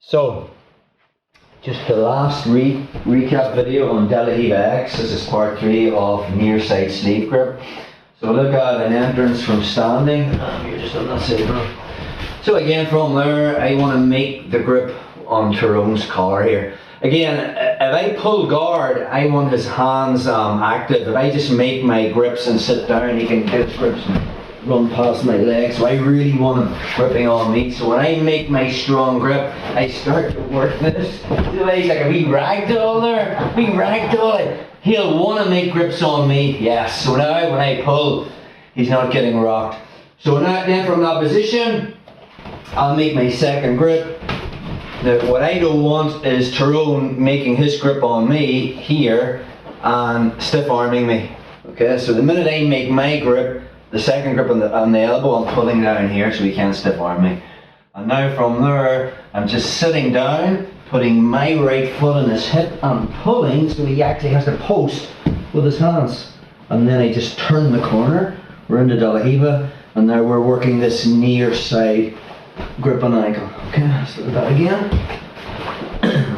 So, just the last recap video on De La Riva X. This is part 3 of near side sleeve grip. So look at an entrance from standing. You're just on that side, bro. So again, from there, I want to make the grip on Tyrone's collar here. Again, if I pull guard, I want his hands active. If I just make my grips and sit down, he can get his grips and run past my legs. So I really want him gripping on me. So when I make my strong grip, I start to work this. He's like a wee ragdoll there. Wee ragdoll. He'll want to make grips on me. Yes. So now when I pull, he's not getting rocked. So now then from that position, I'll make my second grip. Now, what I don't want is Tyrone making his grip on me here and stiff arming me. Okay, so the minute I make my grip, the second grip on the elbow, I'm pulling down here so he can't stiff arm me. And now from there, I'm just sitting down, putting my right foot on his hip and pulling so he actually has to post with his hands. And then I just turn the corner, we're into De La Riva, and now we're working this near side grip on ankle. Okay, let's do that again.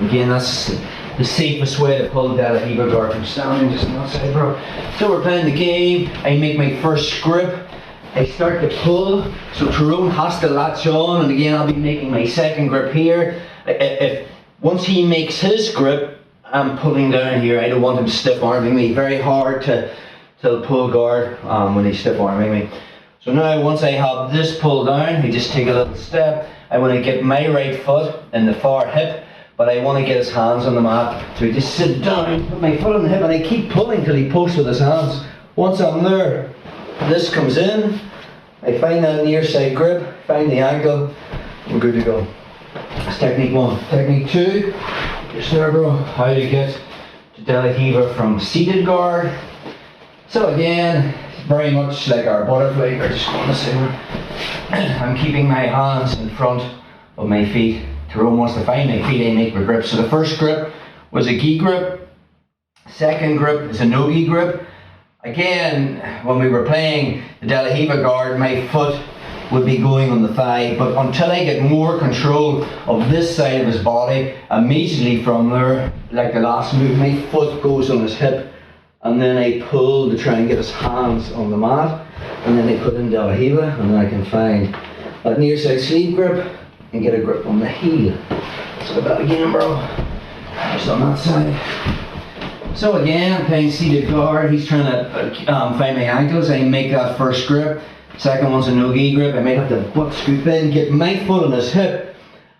Again, that's the safest way to pull De La Riva guard from standing, just on that side, bro. So we're playing the game. I make my first grip. I start to pull, so Tyrone has to latch on, and again I'll be making my second grip here. If once he makes his grip, I'm pulling down here. I don't want him stiff arming me. Very hard to pull guard when he's stiff arming me. So now once I have this pulled down, I just take a little step. I want to get my right foot in the far hip, but I want to get his hands on the mat. So I just sit down, put my foot on the hip, and I keep pulling till he posts with his hands. Once I'm there, this comes in. I find that near side grip, find the ankle, we're good to go. That's technique 1. Technique 2, just there, bro. How to get to De La Riva from seated guard. So again, very much like our butterfly, or just going to say, I'm keeping my hands in front of my feet. Tyrone wants to find my feet, I make my grip. So the first grip was a gi grip. Second grip is a no gi grip. Again, when we were playing the De La Riva guard, my foot would be going on the thigh, but until I get more control of this side of his body, immediately from there, like the last move, my foot goes on his hip, and then I pull to try and get his hands on the mat, and then I put in De La Riva, and then I can find that near side sleeve grip and get a grip on the heel. Let's go that again, bro. Just on that side. So again, I'm playing seated guard. He's trying to find my ankles. I make that first grip. Second one's a no-gi grip. I might have to butt scoop in, get my foot on his hip,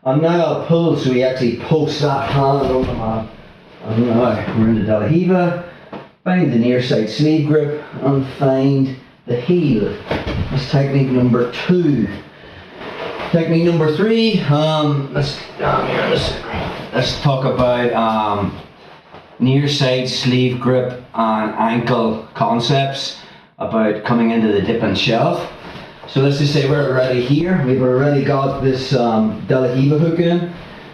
and now I'll pull so he actually posts that hand on the mat. And now we're into De La Riva. Find the near side sleeve grip and find the heel. That's technique number 2. Technique number 3. Let's talk about near side sleeve grip and ankle concepts about coming into the dip and shelf. So let's just say we're already here. We've already got this De La Riva hook in.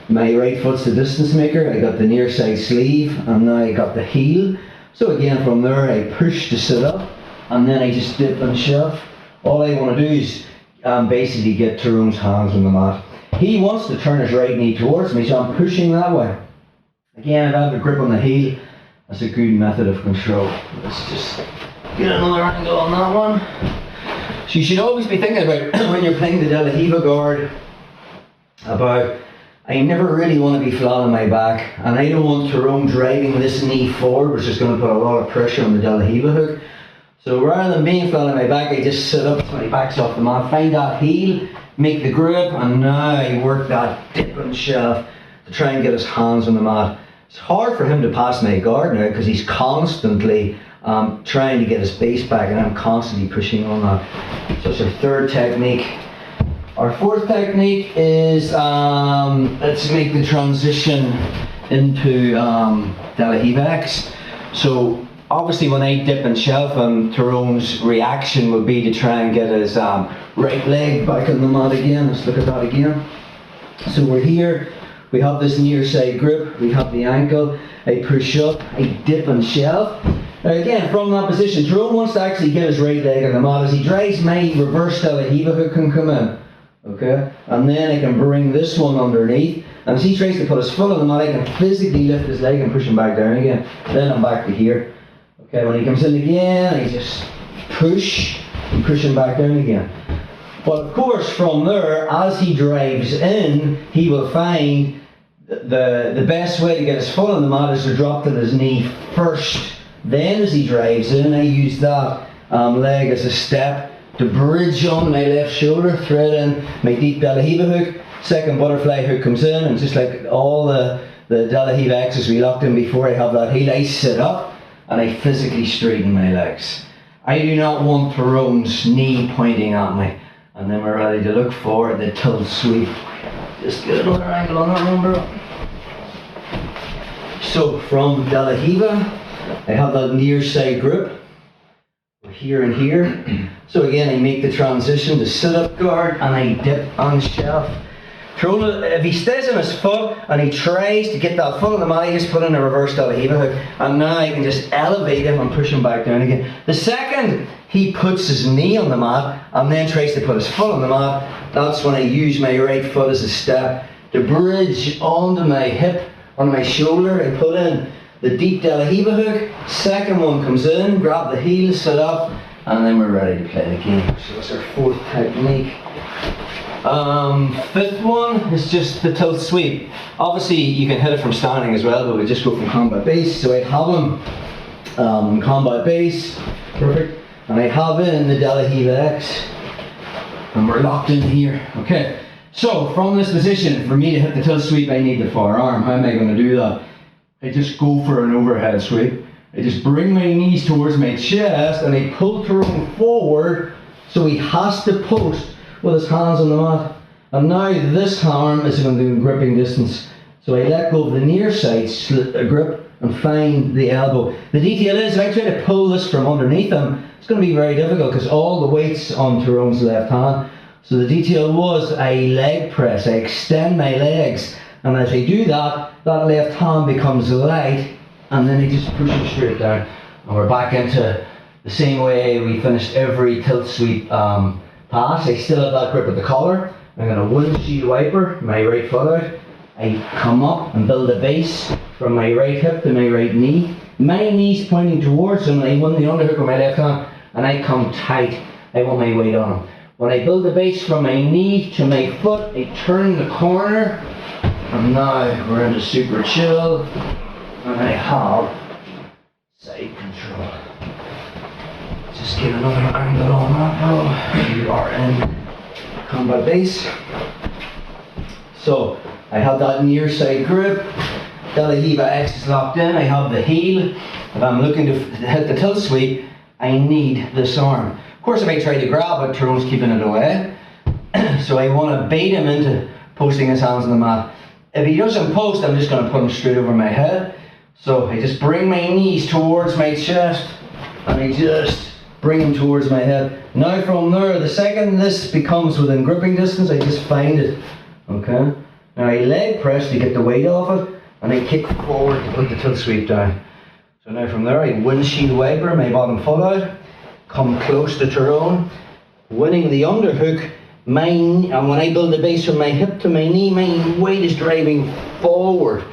My right foot's the distance maker. I got the near side sleeve, and now I got the heel. So again, from there I push to sit up, and then I just dip and shelf. All I want to do is basically get Tyrone's hands on the mat. He wants to turn his right knee towards me, so I'm pushing that way. Again, if I have a grip on the heel, that's a good method of control. Let's just get another angle on that one. So you should always be thinking about, when you're playing the De La Riva guard, about, I never really want to be flat on my back, and I don't want Tyrone driving this knee forward, which is going to put a lot of pressure on the De La Riva hook. So rather than being flat on my back, I just sit up so my back's off the mat, find that heel, make the grip, and now I work that dip and shelf to try and get his hands on the mat. It's hard for him to pass my guard now because he's constantly trying to get his base back, and I'm constantly pushing on that. So it's our third technique. Our fourth technique is, let's make the transition into De La Riva X. So obviously when I dip and shelf him, Tyrone's reaction would be to try and get his right leg back on the mat again. Let's look at that again. So we're here. We have this near side grip, we have the ankle, I push up, I dip and shelf. Now again, from that position, Tyrone wants to actually get his right leg on the mat. As he drives, my reverse De La Riva hook can come in. Okay, and then I can bring this one underneath, and as he tries to put his foot on the mat, I can physically lift his leg and push him back down again. Then I'm back to here. Okay, when he comes in again, I just push and push him back down again. But of course, from there, as he drives in, he will find the best way to get his foot on the mat is to drop to his knee first. Then as he drives in, I use that leg as a step to bridge on my left shoulder, thread in my deep De La Riva hook. Second butterfly hook comes in, and just like all the De La Riva X's we locked in before, I have that heel, I sit up and I physically straighten my legs. I do not want Tyrone's knee pointing at me. And then we're ready to look for the tilt sweep. Just get another angle on that one, bro. So from De La Riva, I have that near side grip. Here and here. So again, I make the transition to sit up guard and I dip on shelf. Tyrone, if he stays on his foot and he tries to get that foot on the mat, I just put in a reverse De La Riva hook, and now I can just elevate him and push him back down again. The second he puts his knee on the mat and then tries to put his foot on the mat, that's when I use my right foot as a step to bridge onto my hip, on my shoulder. I put in the deep De La Riva hook, second one comes in, grab the heel, sit up, and then we're ready to play the game. So that's our fourth technique. Fifth one is just the tilt sweep. Obviously you can hit it from standing as well, but we just go from combat base. So I have him combat base, perfect, and I have in the De La Riva X, and we're locked in here. Okay, so from this position, for me to hit the tilt sweep, I need the far arm. How am I going to do that? I just go for an overhead sweep. I just bring my knees towards my chest and I pull Tyrone forward so he has to post with his hands on the mat. And now this arm is going to do gripping distance. So I let go of the near side grip and find the elbow. The detail is, if I try to pull this from underneath him, it's going to be very difficult because all the weight's on Tyrone's left hand. So the detail was I leg press, I extend my legs, and as I do that, that left hand becomes light, and then I just push it straight down. And we're back into the same way we finished every tilt sweep pass. I still have that grip at the collar. I'm going to windshield wiper my right foot out. I come up and build a base from my right hip to my right knee. My knee's pointing towards him, and I want the underhook with my left hand, and I come tight. I want my weight on him. When I build the base from my knee to my foot, I turn the corner. And now we're into super chill, and I have side control. Just get another angle on that, bro. You are in combat base. So I have that near side grip. De La Riva X is locked in. I have the heel. If I'm looking to hit the tilt sweep, I need this arm. Of course, if I try to grab it, Tyrone's keeping it away. So I want to bait him into posting his hands on the mat. If he doesn't post, I'm just going to put him straight over my head. So I just bring my knees towards my chest, and I just bring him towards my head. Now from there, the second this becomes within gripping distance, I just find it. Okay? Now I leg press to get the weight off it, and I kick forward to put the tilt sweep down. So now from there, I windshield wiper my bottom foot out, come close to Tyrone, winning the underhook. And when I build the base from my hip to my knee, my weight is driving forward.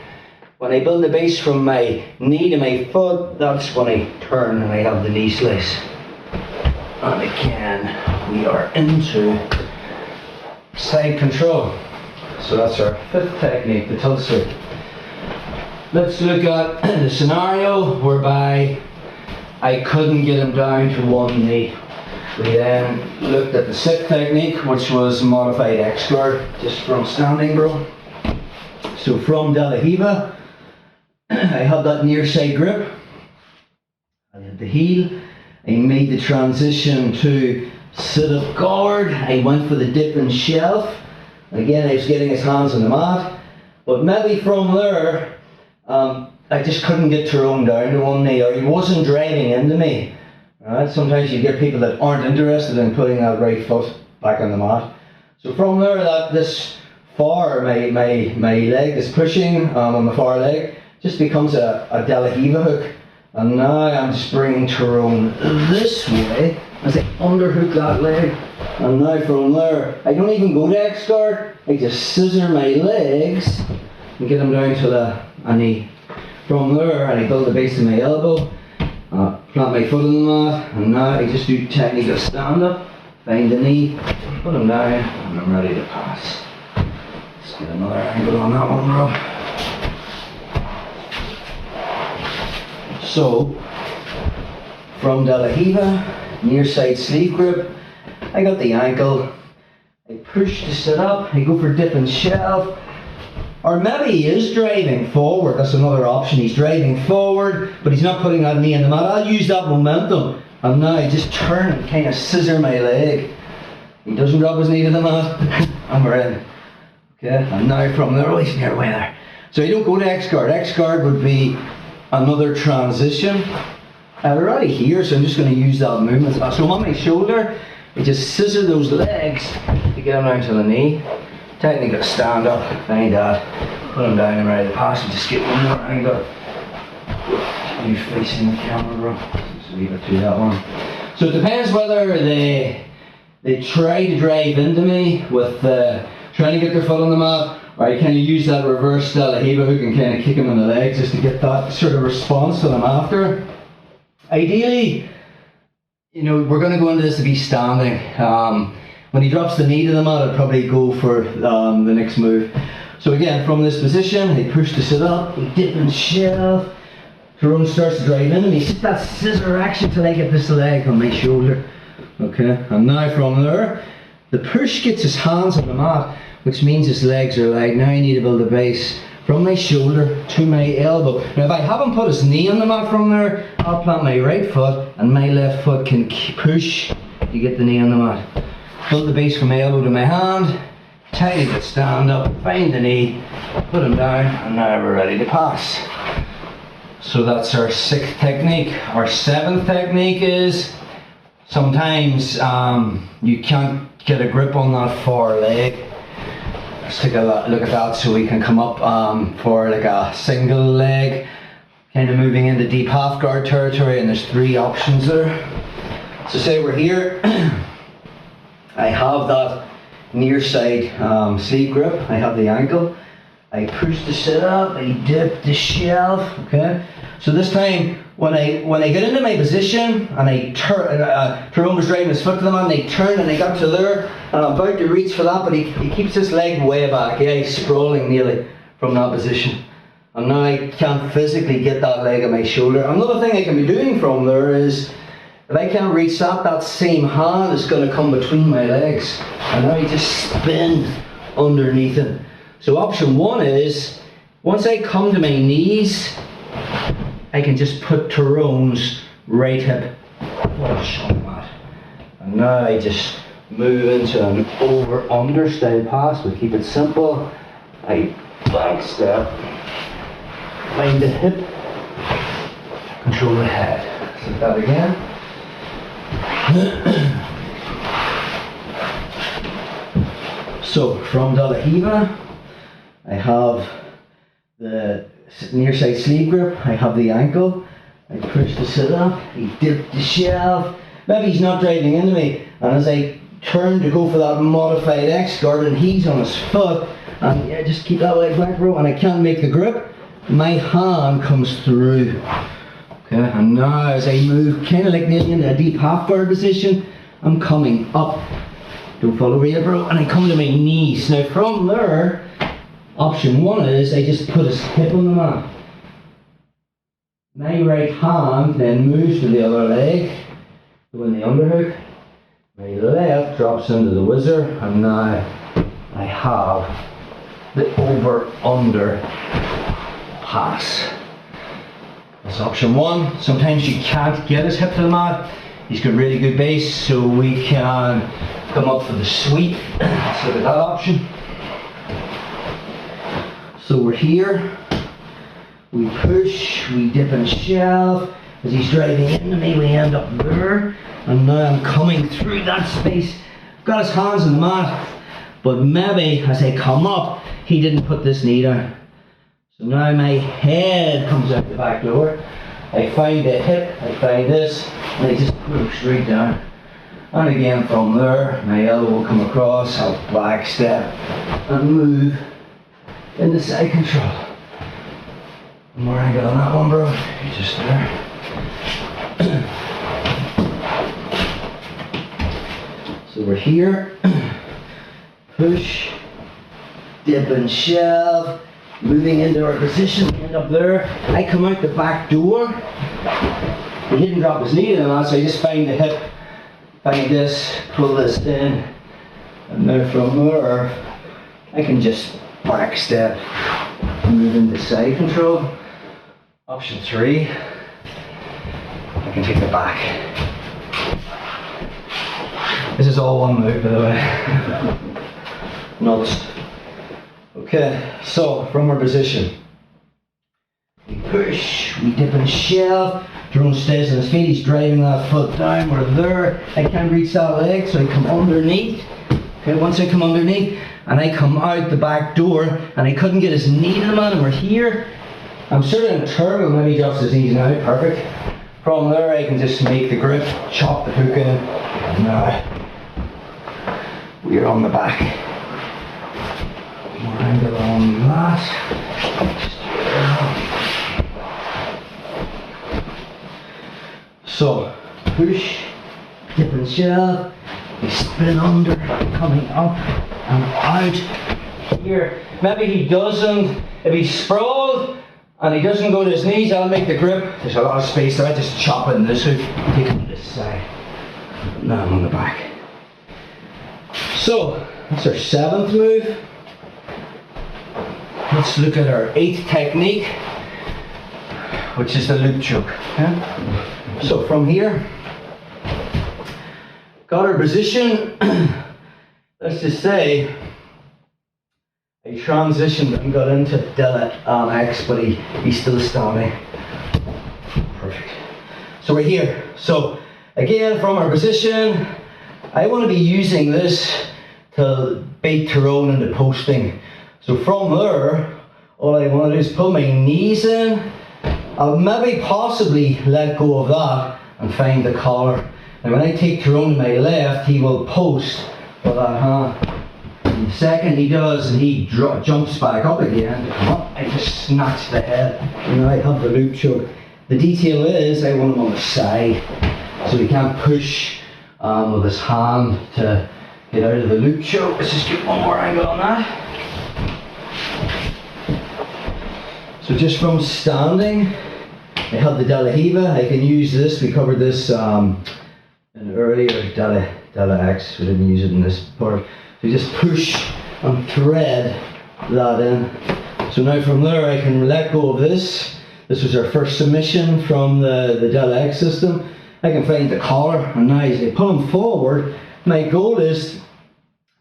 When I build the base from my knee to my foot, that's when I turn and I have the knee slice. And again, we are into side control. So that's our fifth technique, the tilt sweep. Let's look at the scenario whereby I couldn't get him down to one knee. We then looked at the sixth technique, which was modified X guard, just from standing, bro. So from De La Riva, I had that near side grip. I had the heel. I made the transition to sit up guard. I went for the dip and shelf. Again, I was getting his hands on the mat. But maybe from there, I just couldn't get Tyrone down to one knee, or he wasn't driving into me. Right? Sometimes you get people that aren't interested in putting that right foot back on the mat. So from there, this far, my leg is pushing on the far leg, just becomes a De La Riva hook. And now I'm just bringing Tyrone this way as I underhook that leg. And now from there, I don't even go to X-guard, I just scissor my legs and get them down to the knee. From there, I build the base of my elbow, plant my foot on the mat, and now I just do technical stand up, find the knee, put them down, and I'm ready to pass. Let's get another angle on that one, bro. So, from De La Riva, near side sleeve grip, I got the ankle, I push to sit up, I go for dip and shelf, or maybe he is driving forward, that's another option, he's driving forward, but he's not putting that knee in the mat. I'll use that momentum, and now I just turn and kind of scissor my leg. He doesn't drop his knee to the mat, and we're in. Okay, and now from there, oh, he's near way there. So you don't go to X-guard. X-guard would be another transition. I'm already here, so I'm just going to use that movement. So I'm on my shoulder, I just scissor those legs to get him down to the knee. Technical stand up, find that, put him down and ready to pass, and just get one more angle. You facing the camera, bro. Just leave it to that one. So it depends whether they try to drive into me with trying to get their foot on the mat, or I kind of use that reverse De La Riva hook and kind of kick him in the legs just to get that sort of response that I'm after. Ideally, you know, we're going to go into this to be standing. When he drops the knee to the mat, I'd probably go for the next move. So again, from this position, I push to sit up, we dip and shelf. Tyrone starts to drive in, and he hits that scissor action till I get this leg on my shoulder. Okay, and now from there, the push gets his hands on the mat, which means his legs are light. Now I need to build a base from my shoulder to my elbow. Now if I haven't put his knee on the mat from there, I'll plant my right foot, and my left foot can push to get the knee on the mat. Build the base from my elbow to my hand, technical stand up, find the knee, put him down, and now we're ready to pass. So that's our 6th technique. Our 7th technique is sometimes you can't get a grip on that far leg. Let's take a look at that so we can come up for like a single leg, kind of moving into deep half guard territory, and there's 3 options there. So say we're here, I have that near side sleeve grip, I have the ankle, I push to sit up, I dip to shelf, okay? So this time, when I get into my position, and I turn, Tyrone was driving his foot to the mat, and I turn and I got to there, and I'm about to reach for that, but he keeps his leg way back, yeah, he's sprawling nearly from that position. And now I can't physically get that leg on my shoulder. Another thing I can be doing from there is, if I can't reach that same hand is going to come between my legs, and now I just spin underneath it. So option 1 is, once I come to my knees, I can just put Tyrone's right hip flush on the mat. And now I just move into an over-under style pass. We keep it simple. I back step, find the hip, control the head. So that again. So from De La Riva, I have the near side sleeve grip, I have the ankle, I push to sit up, I dip the shelf, maybe he's not driving into me, and as I turn to go for that modified X-guard and he's on his foot, and yeah, just keep that leg back, bro, and I can't make the grip, my hand comes through. Okay, and now as I move kind of like nearly in a deep half guard position, I'm coming up. Don't follow me, bro, and I come to my knees. Now from there, option 1 is I just put his hip on the mat. My right hand then moves to the other leg, go in the underhook. My left drops into the whizzer, and now I have the over-under pass. That's option 1. Sometimes you can't get his hip to the mat. He's got really good base, so we can come up for the sweep. Let's look at that option. So we're here, we push, we dip and shelf. As he's driving into me, we end up there. And now I'm coming through that space. Got his hands on the mat, but maybe as I come up, he didn't put this knee down. So now my head comes out the back door, I find the hip, I find this, and I just push right down. And again from there, my elbow will come across, I'll back step and move into side control. More angle on that one, bro. You're just there. So we're here. Push, dip and shove, moving into our position, end up there. I come out the back door. He didn't drop his knee in that, so I just find the hip, find this, pull this in, and now from there, I can just back step, move into side control. Option 3, I can take it back. This is all one move, by the way. Nuts. Okay, so from our position, we push, we dip and shove. Jerome stays on his feet, he's driving that foot down, we're there. I can't reach that leg, so I come underneath. Okay, once I come underneath, and I come out the back door, and I couldn't get his knee to the man, and we're here. I'm sort of in a turtle, maybe he drops his knees now, perfect. From there, I can just make the grip, chop the hook in, and now we're on the back. More angle on that. So, push, dip and shove, we spin under, coming up and out. Here, maybe he doesn't, if he's sprawled and he doesn't go to his knees, I'll make the grip. There's a lot of space there, I just chop it in this hook, take it to this side. Now I'm on the back. So, that's our 7th move. Let's look at our 8th technique, which is the loop choke. Yeah? So from here, got our position. Let's just say I transitioned and got into Della X, but he's still standing. Perfect. So we're here. So again, from our position, I want to be using this to bait Tyrone into posting. So from there, all I want to do is pull my knees in. I'll maybe possibly let go of that and find the collar. And when I take Tyrone to my left, he will post with that hand. And the second he does, and he jumps back up again to come up, I just snatch the head. And I have the loop choke. The detail is, I want him on the side, so he can't push with his hand to get out of the loop choke. Let's just get one more angle on that. So just from standing, I have the Della Riva. I can use this. We covered this in earlier Della X. We didn't use it in this part. So just push and thread that in. So now from there I can let go of this. This was our first submission from the Della X system. I can find the collar, and now as I pull him forward, my goal is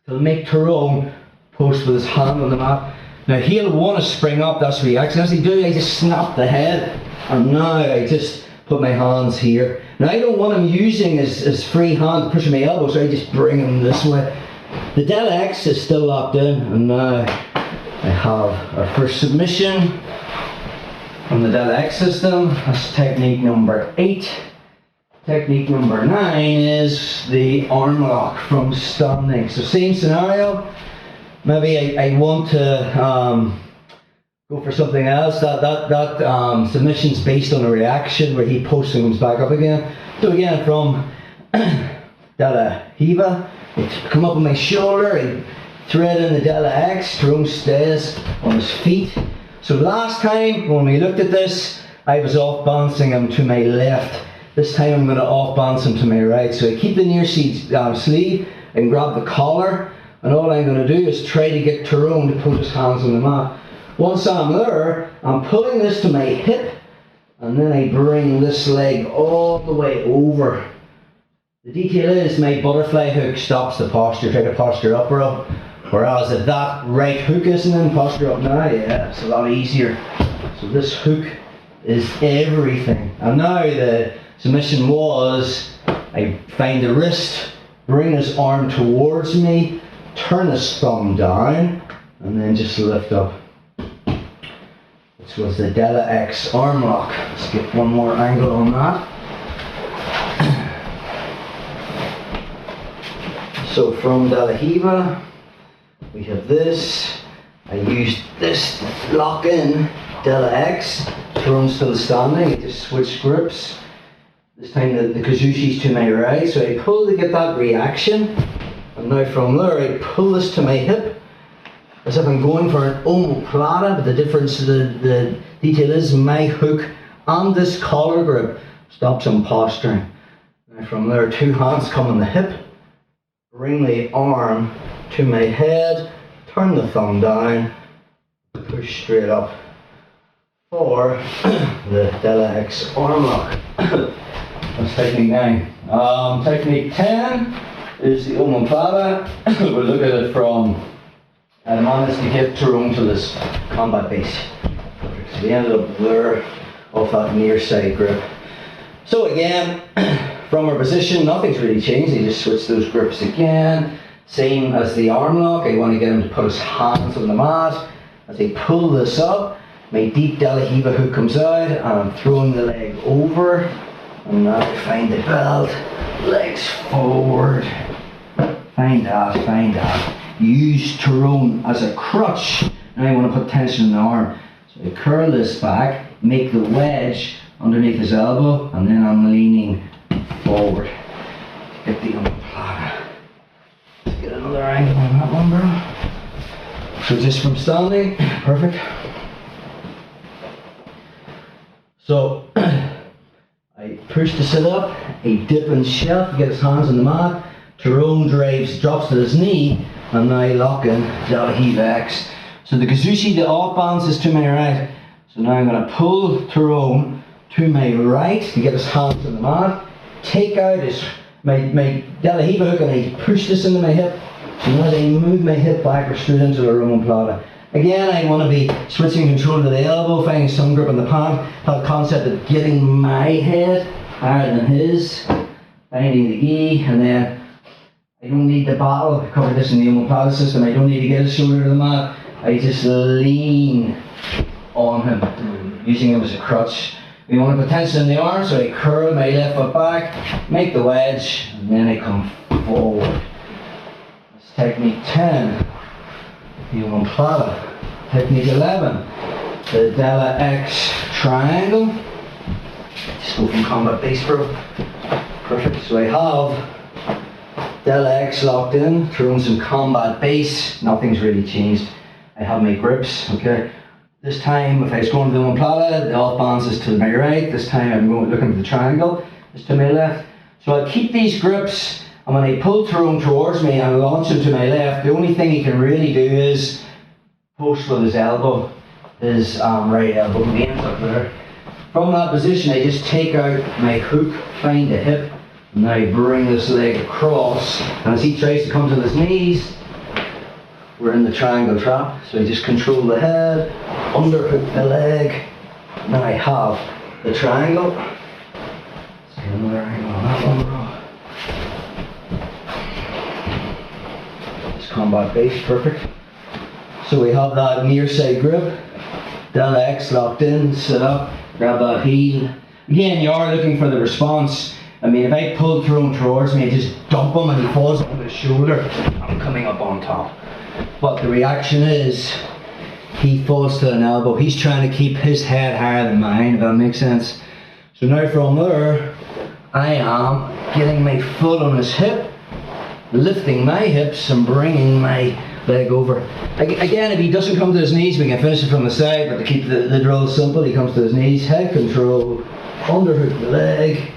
to make Tyrone post with his hand on the mat. Now he'll want to spring up, that's reaction. As he do, I just snap the head, and now I just put my hands here. Now I don't want him using his free hand pushing my elbow, so I just bring him this way. The Della X is still locked in, and now I have our first submission from the Della X system. That's technique number 8. Technique number 9 is the arm lock from standing. So same scenario. Maybe I want to go for something else. That submission's based on a reaction where he posts and comes back up again. So again, from Della Riva, I come up on my shoulder and thread in the Della X. Tyrone stays on his feet. So last time when we looked at this, I was off bouncing him to my left. This time I'm going to off bounce him to my right. So I keep the near sleeve and grab the collar. And all I'm going to do is try to get Tyrone to put his hands on the mat. Once I'm there, I'm pulling this to my hip, and then I bring this leg all the way over. The detail is my butterfly hook stops the posture, try to posture up, bro. Whereas if that right hook isn't in posture up now, yeah, it's a lot easier. So this hook is everything. And now the submission was, I find the wrist, bring his arm towards me, turn his thumb down, and then just lift up. which was the Della X arm lock. Let's get one more angle on that. So from Della Riva, we have this. I used this lock-in Della X. Tyrone still standing. I just switched grips. This time the Kazushi's to my right, so I pull to get that reaction. And now from there, I pull this to my hip, as if I'm going for an omoplata, but the difference, the detail is my hook and this collar grip stops on posturing. Now from there, 2 hands come on the hip, bring the arm to my head, turn the thumb down, push straight up for the Della X arm lock. That's technique 9. Technique 10 is the omoplata. We'll look at it from I managed to get Tyrone to this combat base. Perfect. So we ended up there off that near side grip. So again, from our position, nothing's really changed. I just switched those grips again. Same as the arm lock. I want to get him to put his hands on the mat. As I pull this up, my deep Della Riva hook comes out, and I'm throwing the leg over. And now I find the belt, legs forward. Find that. Use Tyrone as a crutch. Now I want to put tension in the arm. So I curl this back, make the wedge underneath his elbow, and then I'm leaning forward to get the omoplata. Let's get another angle on that one, bro. So just from standing, perfect. So I push to sit up, a dip and shelf, get his hands on the mat. Tyrone drops to his knee, and now lock in Della Riva X. So the Kazushi, the off balance is to my right. So now I'm going to pull Tyrone to my right to get his hands on the mat. Take out my Della Riva hook, and I push this into my hip. So now I move my hip back or straight into the omoplata. Again, I want to be switching control to the elbow, finding some grip on the pant. That concept of getting my head higher than his, finding the gi, and then I don't need the battle. I covered this in the omoplata system. I don't need to get his shoulder to the mat. I just lean on him, using him as a crutch. We want to put tension in the arm, so I curl my left foot back, make the wedge, and then I come forward. That's technique 10, the omoplata. Technique 11, the Della X triangle. Just go from combat base, bro. Perfect. So I have Della X locked in, Tyrone's in combat base, nothing's really changed. I have my grips, okay. This time, if I was going to the omoplata, the off balance is to my right. This time I'm looking at the triangle, it's to my left. So I'll keep these grips, and when I pull Tyrone towards me and launch him to my left, the only thing he can really do is post with his elbow, his right elbow, the ends up there. From that position, I just take out my hook, find the hip, and now I bring this leg across, and as he tries to come to his knees, we're in the triangle trap. So I just control the head, underhook the leg, and then I have the triangle. Let's get another angle on that one, bro. Just combat base, perfect. So we have that near side grip, Della X locked in, sit up, grab that heel. Again, you are looking for the response. I mean, if I pull Tyrone towards me, I just dump him and he falls on his shoulder, I'm coming up on top. But the reaction is, he falls to an elbow. He's trying to keep his head higher than mine, if that makes sense. So now from there, I am getting my foot on his hip, lifting my hips and bringing my leg over. Again, if he doesn't come to his knees, we can finish it from the side, but to keep the drill simple, he comes to his knees, head control, underhook the leg,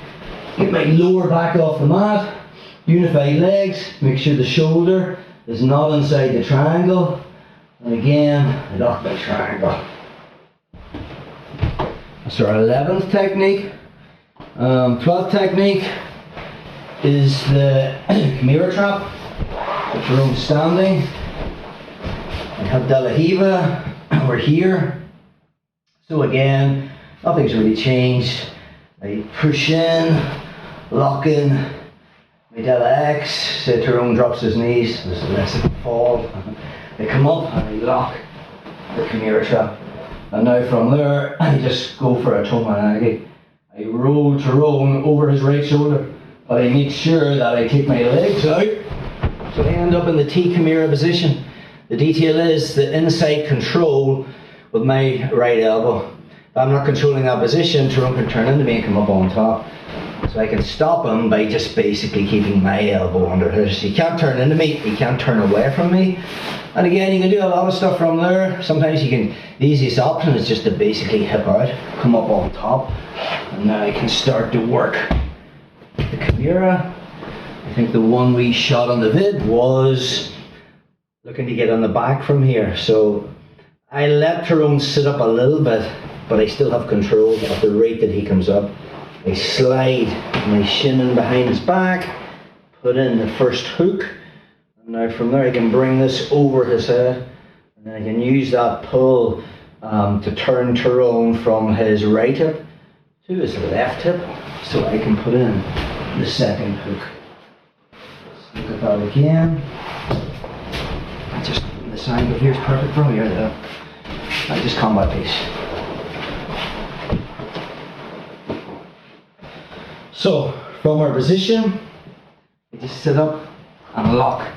get my lower back off the mat, unify legs, make sure the shoulder is not inside the triangle, and again, I lock my triangle. That's our 11th technique. 12th technique is the Chimera trap. The Tyrone standing. I have Della Riva, we're here. So again, nothing's really changed. I push in, lock in my Della X, so Tyrone drops his knees, there's less of a fall. I come up and I lock the Chimera trap. And now from there, I just go for a Tomanagi. I roll Tyrone over his right shoulder, but I make sure that I take my legs out, so I end up in the T Chimera position. The detail is the inside control with my right elbow. If I'm not controlling that position, Tyrone can turn into me and come up on top. So I can stop him by just basically keeping my elbow under his. He can't turn into me, he can't turn away from me. And again, you can do a lot of stuff from there. Sometimes you can, the easiest option is just to basically hip out, come up on top, and now I can start to work the Chimera. I think the one we shot on the vid was looking to get on the back from here. So I let Tyrone sit up a little bit, but I still have control at the rate that he comes up. I slide my shin in behind his back, put in the first hook, and now from there I can bring this over his head, and then I can use that pull to turn Tyrone from his right hip to his left hip, so I can put in the second hook. Let's look at that again. Just this angle here is perfect for me. I just combat piece. So, from our position, I just sit up and lock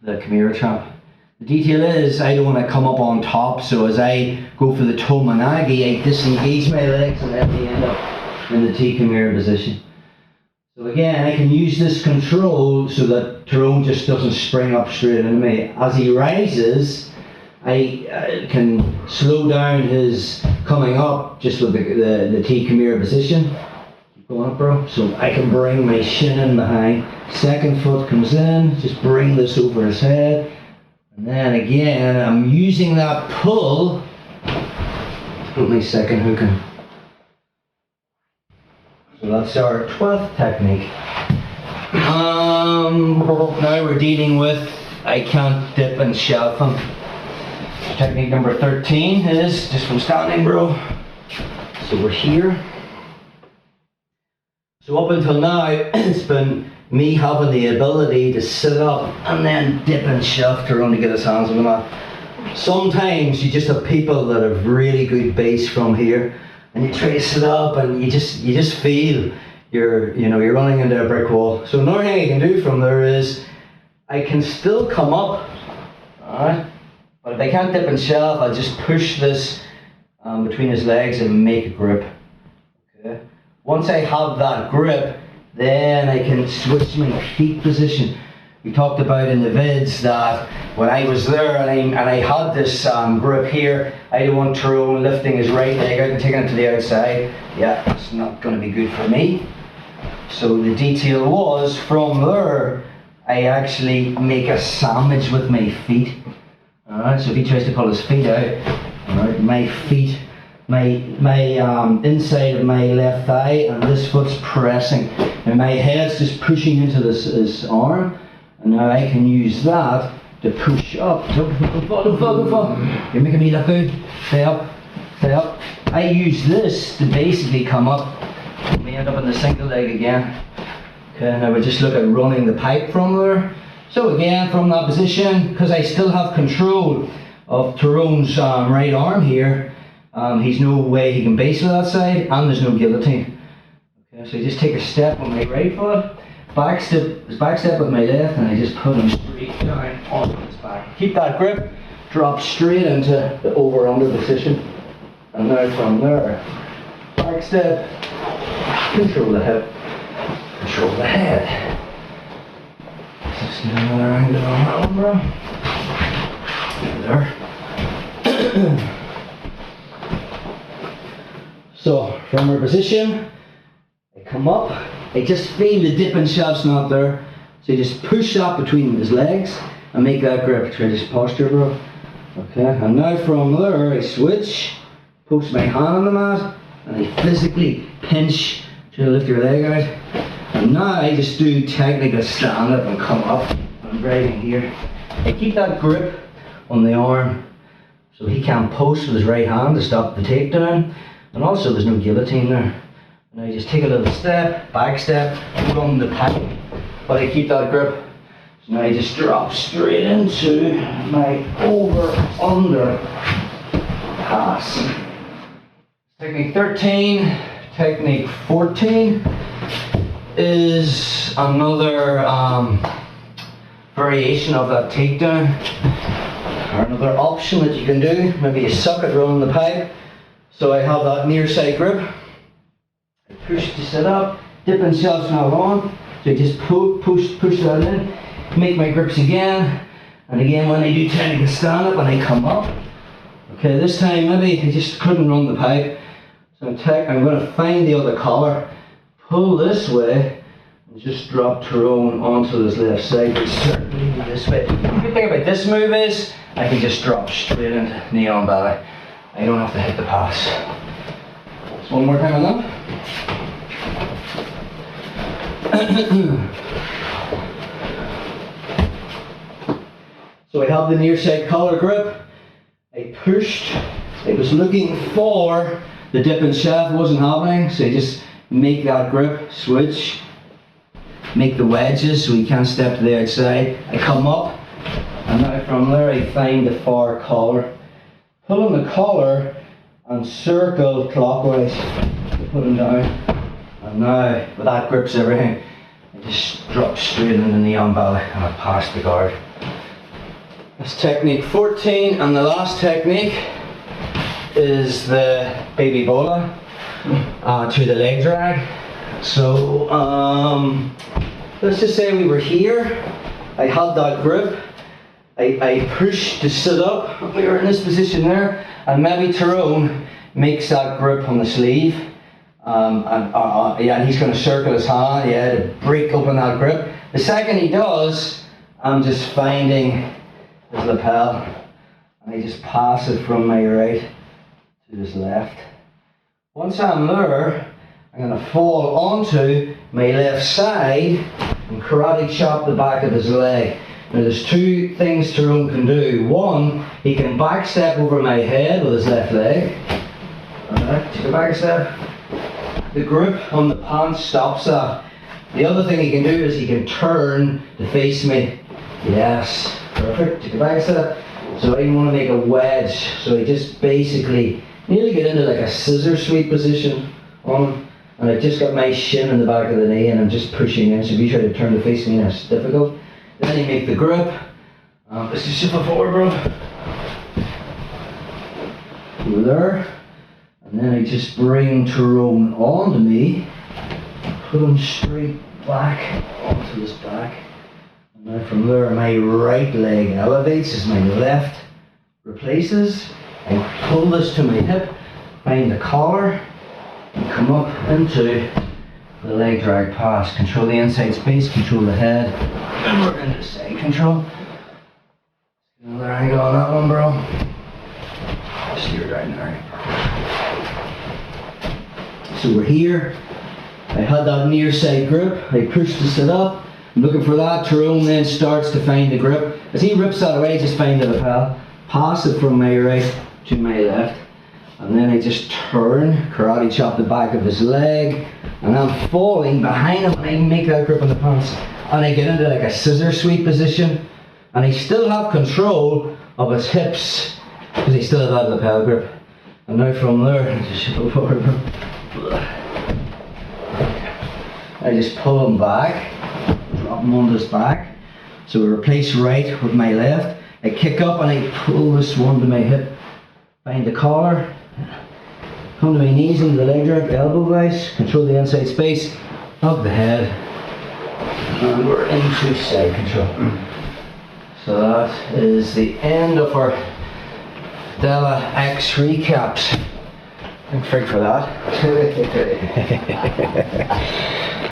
the Chimera trap. The detail is, I don't want to come up on top, so as I go for the Tomanagi, I disengage my legs and then they end up in the T Chimera position. So again, I can use this control so that Tyrone just doesn't spring up straight into me. As he rises, I can slow down his coming up just with the T Chimera position. Go on, bro. So I can bring my shin in behind. Second foot comes in, just bring this over his head. And then again, I'm using that pull to put my second hook in. So that's our 12th technique. Now we're dealing with, I can't dip and shelf him. Technique number 13 is just from standing, bro. So we're here. So up until now, it's been me having the ability to sit up and then dip and shove Tyrone to get his hands on the mat. Sometimes you just have people that have really good base from here, and you try to sit up and you just feel you're running into a brick wall. So another thing I can do from there is I can still come up, alright, but if I can't dip and shove, I'll just push this between his legs and make a grip. Okay. Once I have that grip, then I can switch my feet position. We talked about in the vids that when I was there and I had this grip here, I didn't want Tyrone lifting his right leg out and taking it to the outside. Yeah, it's not going to be good for me. So the detail was, from there, I actually make a sandwich with my feet. Alright, so if he tries to pull his feet out, alright, my feet, my inside of my left thigh and this foot's pressing. And my head's just pushing into this arm. And now I can use that to push up. Don't fall. You're making me look good. Stay up. I use this to basically come up. We end up in the single leg again. Okay, now we just look at running the pipe from there. So again, from that position, because I still have control of Tyrone's right arm here, he's no way he can base with that side, and there's no guillotine. Okay, so I just take a step on my right foot, back step with my left, and I just put him straight down onto his back. Keep that grip, drop straight into the over-under position, and now from there, back step, control the hip, control the head. Just another angle on that one, bro. There. So, from our position, I come up, I just feel the dip and shove's not there. So you just push that between his legs and make that grip. Try this posture, bro. Okay, and now from there, I switch, post my hand on the mat, and I physically pinch to lift your leg out. And now I just do technical stand up and come up. I'm driving here. I keep that grip on the arm so he can't post with his right hand to stop the takedown. And also there's no guillotine there. And I just take a little step, back step, run the pipe. But I keep that grip. So now I just drop straight into my over-under pass. Technique 13, technique 14 is another variation of that takedown, or another option that you can do. Maybe you suck it rolling the pipe. So I have that near side grip. I push to sit up, dipping shelf's not on. So I just push that in, make my grips again. And again, when I do technical stand up and I come up. Okay, this time maybe I just couldn't run the pipe. So I'm going to find the other collar, pull this way, and just drop Tyrone onto this left side. But certainly this way. The good thing about this move is I can just drop straight into knee on belly. I don't have to hit the pass. Just one more time on that. So I have the near side collar grip. I pushed. I was looking for the dip and shaft, wasn't happening. So I just make that grip, switch, make the wedges so you can't step to the outside. I come up, and now from there I find the far collar. Pull on the collar and circle clockwise to put them down. And now, with that grips everything, I just drop straight into the knee on belly and I pass the guard. That's technique 14, and the last technique is the baby bola to the leg drag. So let's just say we were here, I had that grip, I pushed to sit up, we were in this position there, and maybe Tyrone makes that grip on the sleeve, and he's going to circle his hand, to break open that grip. The second he does, I'm just finding his lapel, and I just pass it from my right to his left. Once I'm there, I'm going to fall onto my left side and karate chop the back of his leg. Now there's two things Tyrone can do. One, he can back step over my head with his left leg. Alright, take a back step. The grip on the pants stops that. The other thing he can do is he can turn to face me. Yes, perfect, take a back step. So I want to make a wedge, so I just basically nearly get into like a scissor sweep position on him. And I've just got my shin in the back of the knee and I'm just pushing in. So if you try to turn to face me, that's difficult. Then you make the grip. Let's just shift it forward, bro. Over there. And then I just bring Tyrone onto me. Put him straight back onto his back. And now from there, my right leg elevates as my left replaces. I pull this to my hip, find the collar, and come up into the leg drag pass. Control the inside space, control the head, and we're into side control. Another angle on that one, bro. Steer down there. So we're here. I had that near side grip. I pushed to sit up. I'm looking for that. Tyrone then starts to find the grip. As he rips that away, just find the lapel. Pass it from my right to my left. And then I just turn, karate chop the back of his leg, and I'm falling behind him and I make that grip on the pants. And I get into like a scissor sweep position, and I still have control of his hips, because I still have that lapel grip. And now from there, I just shift forward. I just pull him back, drop him onto his back. So we replace right with my left. I kick up and I pull this one to my hip, find the collar, come to my knees into the leg drag, elbow vice, control the inside space, hug the head, and we're into side control. So that is the end of our Della X recaps. Thank Frig for that.